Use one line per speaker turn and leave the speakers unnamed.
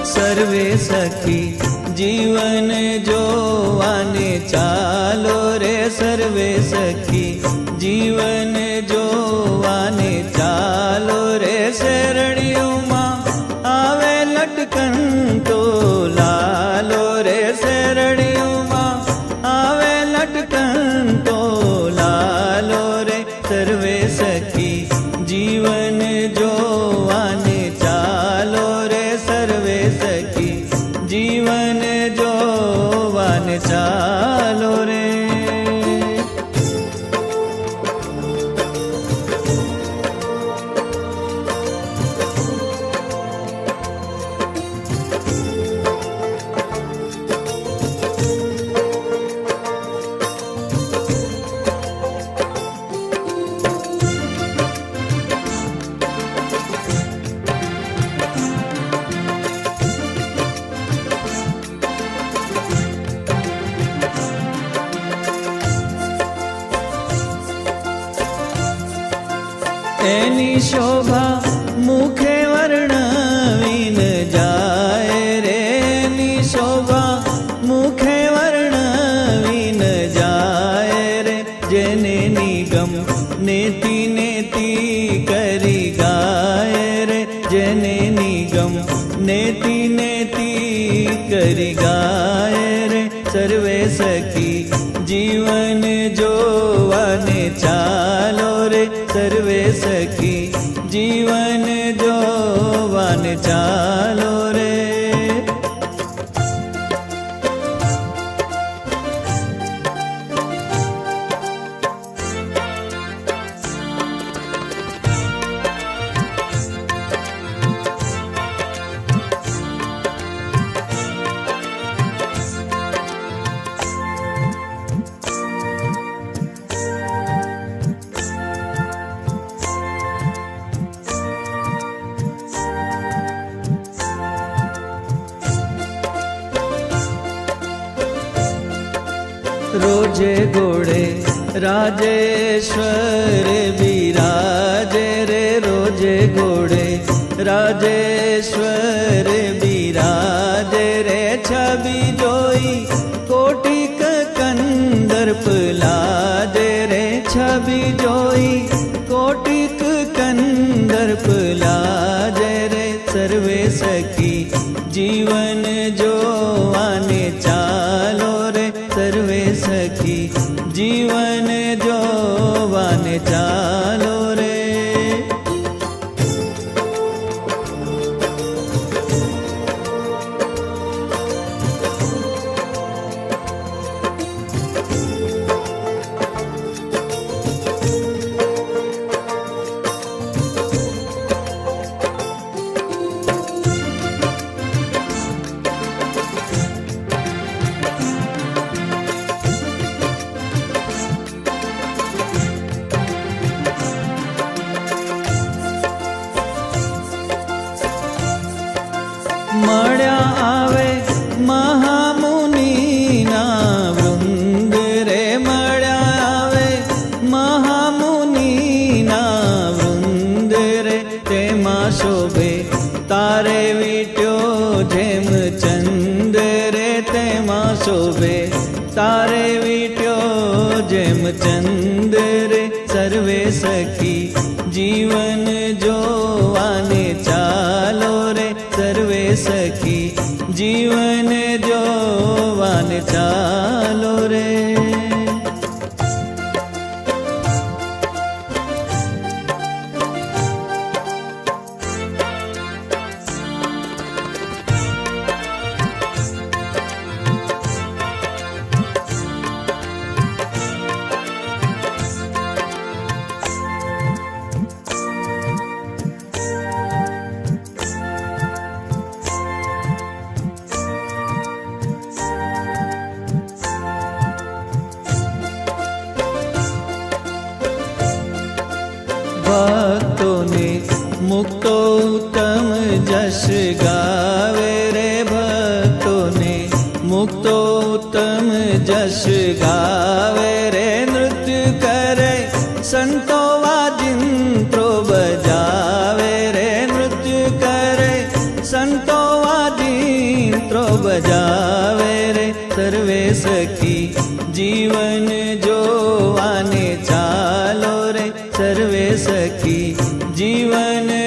સર્વે સખી જીવન જોવાને ચાલો રે, સર્વે સખી જીવન જોવાને ચાલો રે. શેરડીઓમાં આવે લટકન તો લાલો રે, શેરડીઓમાં આવે લટકન તો લાલો રે. સર્વે સખી જીવન જોવાને ચાલો રે, સર્વે સખી જીવન જોવાને ચાલો રે. એની શોભા મુખે વર્ણવીન જાય રે, એની શોભા મુખે વર્ણવીન જાય રે. જેને નિગમ નેતિ નેતિ કરી ગાય રે, જેને નિગમ નેતિ નેતિ કરી ગાય રે. સર્વે સખી જીવન જોવાને ચાલો રે, સર્વે સખી જીવન જોવાને ચાલો રે. રોજે ઘોડે રાજેશ્વર બિરાજે રે, રોજે ઘોડે રાજેશ્વર બિરાજે રે. છબી જોઈ કોટિક કંદર્પ લાજે રે, છબી જોઈ કોટિક કંદર્પ લાજે રે. સર્વે સખી જીવન જોવાને ચાલો રે, સર્વે સખી જીવન જોવાને ચાલો રે. મળ્યા આવે મહામુનિના વૃંદ રે, મળ્યા આવે મહામુનિના વૃંદ રે. તેમાં શોભે તારે વીટ્યો જેમ ચંદ રે, તેમાં શોભે તારે વીટ્યો જેમ ચંદ રે. સર્વે સખી જીવન જોવાને ચાલો રે, સર્વે સખી જીવન જોવાને ચાલો રે. ભક્તોને મુક્તો ઉત્તમ જશ ગાવે રે, ભક્તોને મુક્તો ઉત્તમ જશ ગાવે રે. નૃત્ય કરે સંતો વાજિંત્રો બજાવે રે, નૃત્ય કરે સંતો વાજિંત્રો મિત્રો બજાવે રે સર્વે સખી જીવન જોવાને ચાલો રે સર્વે સખી જીવન